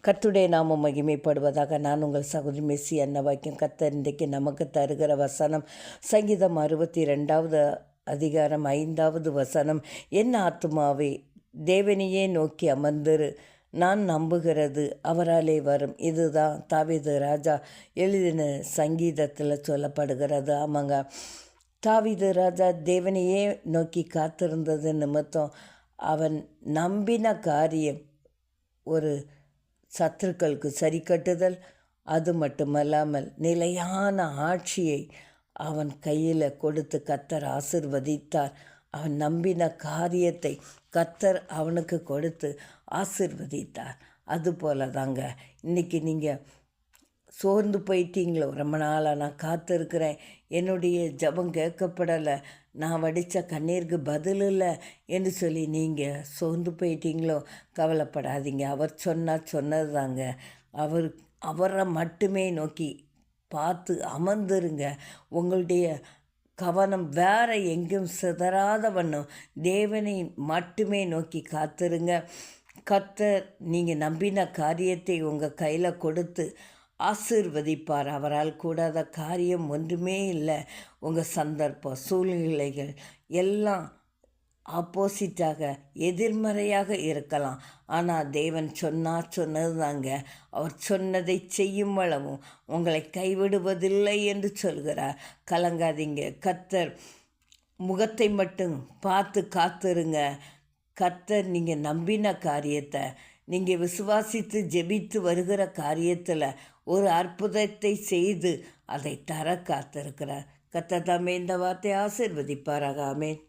கர்த்தருடைய நாமம் மகிமைப்படுவதாக. நான் உங்கள் சகோதரி மெஸ்ஸி அன்னவாக்கியம். கர்த்தர் இன்றைக்கு நமக்கு தருகிற வசனம் சங்கீதம் 62வது அதிகாரம் 5வது வசனம். என் ஆத்துமாவே தேவனையே நோக்கி அமர்ந்திரு, நான் நம்புகிறது அவராலே வரும். இதுதான் தாவீது ராஜா எழுதின சங்கீதத்தில் சொல்லப்படுகிறது. ஆமாங்க, தாவீது ராஜா தேவனையே நோக்கி காத்திருந்தது நிமித்தம் அவன் நம்பின காரியம் ஒரு சத்துருக்களுக்கு சரி கட்டுதல், அது மட்டுமல்லாமல் நிலையான ஆட்சியை அவன் கையில் கொடுத்து கர்த்தர் ஆசிர்வதித்தார். அவன் நம்பின காரியத்தை கர்த்தர் அவனுக்கு கொடுத்து ஆசிர்வதித்தார். அதுபோல தாங்க இன்றைக்கி நீங்கள் சோர்ந்து போயிட்டீங்களோ, ரொம்ப நாளாக நான் காத்திருக்கிறேன், என்னுடைய ஜெபம் கேட்கப்படலை, நான் வடித்த கண்ணீருக்கு பதில் இல்லை என்று சொல்லி நீங்கள் சோர்ந்து போயிட்டீங்களோ, கவலைப்படாதீங்க. அவர் சொன்னது தாங்க. அவரை மட்டுமே நோக்கி பார்த்து அமர்ந்துருங்க. உங்களுடைய கவனம் வேற எங்கும் சிதறாத வண்ணம் தேவனை மட்டுமே நோக்கி காத்திருங்க. கர்த்தர் நீங்கள் நம்பின காரியத்தை உங்கள் கையில் கொடுத்து ஆசீர்வதிப்பார். அவரால் கூடாத காரியம் ஒன்றுமே இல்லை. உங்கள் சந்தர்ப்பம் சூழ்நிலைகள் எல்லாம் ஆப்போசிட்டாக எதிர்மறையாக இருக்கலாம், ஆனால் தேவன் சொன்னது தாங்க. அவர் சொன்னதை செய்யும் அளவும் உங்களை கைவிடுவதில்லை என்று சொல்கிறார். கலங்காதீங்க. கர்த்தர் முகத்தை மட்டும் பார்த்து காத்திருங்க. கர்த்தர் நீங்கள் நம்பின காரியத்தை, நீங்கள் விசுவாசித்து ஜெபித்து வருகிற காரியத்தில் ஒரு அற்புதத்தை செய்து அதை தர காத்திருக்கிறார். கர்த்தர் தாமே இந்த வார்த்தை ஆசீர்வதிப்பாராக. ஆமென்.